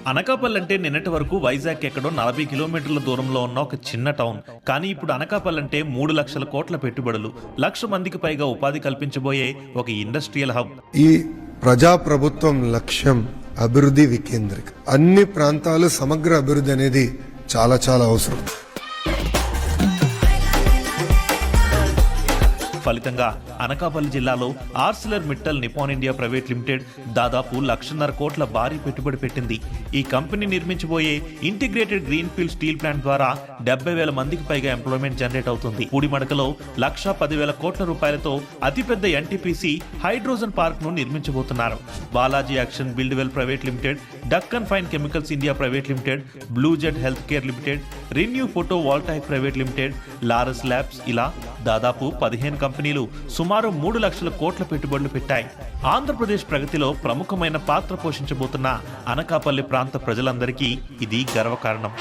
అనకాపల్లి అంటే నిన్నటి వరకు వైజాగ్ ఎక్కడో 40 కిలోమీటర్ల దూరంలో ఉన్న ఒక చిన్న టౌన్. కానీ ఇప్పుడు అనకాపల్లి అంటే 3 లక్షల కోట్ల పెట్టుబడులు, 1,00,000 మందికి పైగా ఉపాధి కల్పించబోయే ఒక ఇండస్ట్రియల్ హబ్. ఈ ప్రజాప్రభుత్వం లక్ష్యం అభివృద్ధి వికేంద్రీకరణ. అన్ని ప్రాంతాలు సమగ్ర అభివృద్ధి అనేది చాలా చాలా అవసరం. ఫలితంగా అనకాపల్లి జిల్లాలో Arcelor Mittal Nippon India private limited దాదాపు 1,50,000 కోట్ల భారీ పెట్టుబడి పెట్టింది. ఈ కంపెనీ నిర్మించబోయే integrated greenfield steel plant ద్వారా 70,000 మందికి పైగా ఎంప్లాయ్మెంట్ జనరేట్ అవుతుంది. పూడిమడకలో 1,10,000 కోట్ల రూపాయలతో అతిపెద్ద ఎన్టీపీసీ హైడ్రోజన్ పార్క్ ను నిర్మించబోతున్నారు. Balaji action Buildwell private limited, Deccan fine chemicals India private limited, blue jet healthcare limited, renew photovoltaic private limited, Laurus Labs ఇలా దాదాపు 15 కంపెనీలు సుమారు 3 లక్షల కోట్ల పెట్టుబడులు పెట్టాయి. ఆంధ్రప్రదేశ్ ప్రగతిలో ప్రముఖమైన పాత్ర పోషించబోతున్న అనకాపల్లి ప్రాంత ప్రజలందరికీ ఇది గర్వకారణం.